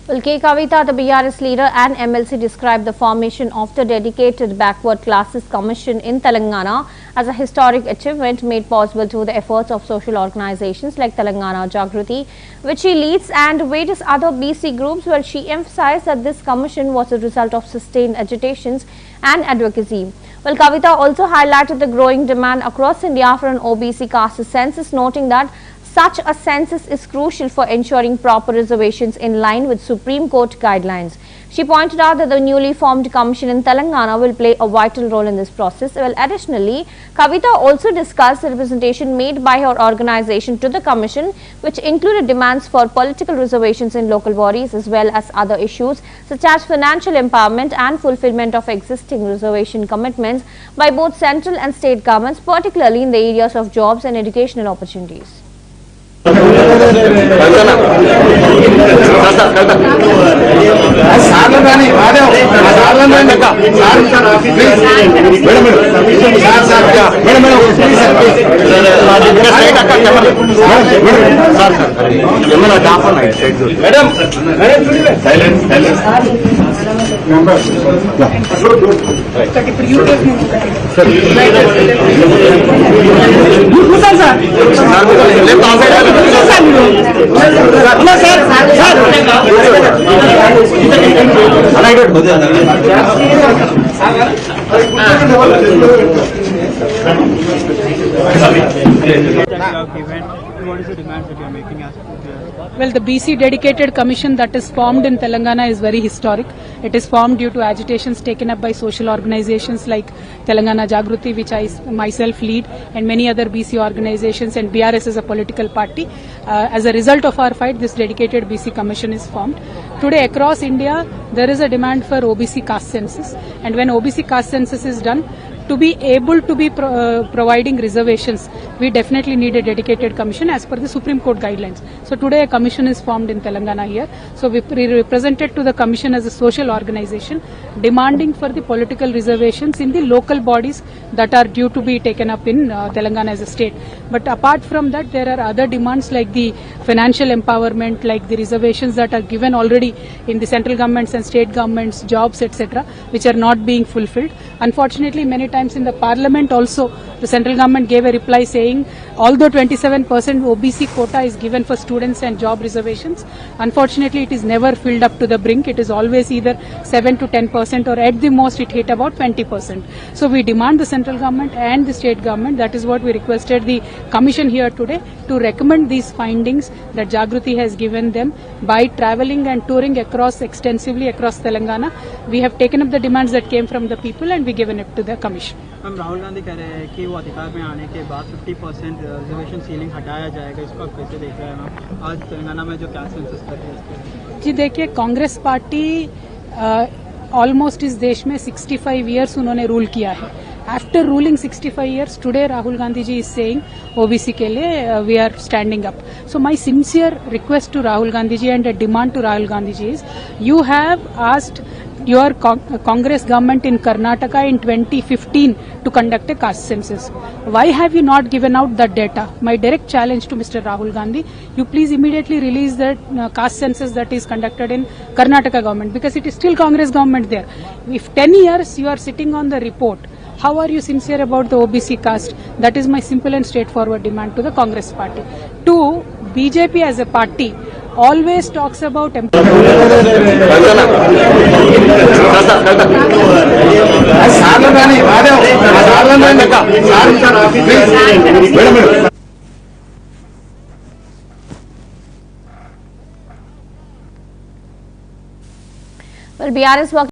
Well, K. Kavita, the BRS leader and MLC, described the formation of the dedicated Backward Classes Commission in Telangana as a historic achievement made possible through the efforts of social organizations like Telangana Jagruti, which she leads, and various other BC groups. Well, she emphasized that this commission was a result of sustained agitations and advocacy. Well, Kavita also highlighted the growing demand across India for an OBC caste census, noting that such a census is crucial for ensuring proper reservations in line with Supreme Court guidelines. She pointed out that the newly formed commission in Telangana will play a vital role in this process. Well, additionally, Kavita also discussed the representation made by her organization to the commission, which included demands for political reservations in local bodies as well as other issues such as financial empowerment and fulfillment of existing reservation commitments by both central and state governments, particularly in the areas of jobs and educational opportunities. What is the demands that you are making as Well, the BC dedicated commission that is formed in Telangana is very historic. It is formed due to agitations taken up by social organizations like Telangana Jagruti, which I myself lead, and many other BC organizations, and BRS is a political party. As a result of our fight, this dedicated BC commission is formed. Today across India, there is a demand for OBC caste census, and when OBC caste census is done, to be able to be providing reservations, we definitely need a dedicated commission as per the Supreme Court guidelines. So today a commission is formed in Telangana here. So we represented to the commission as a social organization demanding for the political reservations in the local bodies that are due to be taken up in Telangana as a state. But apart from that, there are other demands like the financial empowerment, like the reservations that are given already in the central governments and state governments, jobs, etc., which are not being fulfilled. Unfortunately, many times in the parliament also, the central government gave a reply saying, although 27% OBC quota is given for students and job reservations, unfortunately it is never filled up to the brink. It is always either 7 to 10% or at the most it hit about 20%. So we demand the central government and the state government, that is what we requested the commission here today, to recommend these findings that Jagruti has given them by travelling and touring extensively across Telangana. We have taken up the demands that came from the people and we given it to the commission. हम राहुल गांधी कह रहे हैं कि वो अधिकार में आने के बाद 50% रिजर्वेशन सीलिंग हटाया जाएगा, इसको आप कैसे देख रहे हैं मैम? आज तेलंगाना में जो कैस्ट सेंसस कर रही है जी देखिए, कांग्रेस पार्टी ऑलमोस्ट इस देश में 65 ईयर्स उन्होंने रूल किया है. After ruling 65 years, today Rahul Gandhi ji is saying OBC के लिए we are standing up. So my sincere request to Rahul Gandhi ji and a demand to Rahul Gandhi ji is, you have asked your Congress government in Karnataka in 2015 to conduct a caste census. Why have you not given out that data? My direct challenge to Mr. Rahul Gandhi, you please immediately release that caste census that is conducted in Karnataka government, because it is still Congress government there. If 10 years you are sitting on the report, how are you sincere about the OBC caste? That is my simple and straightforward demand to the Congress party. Two, BJP as a party always talks about Well, BRS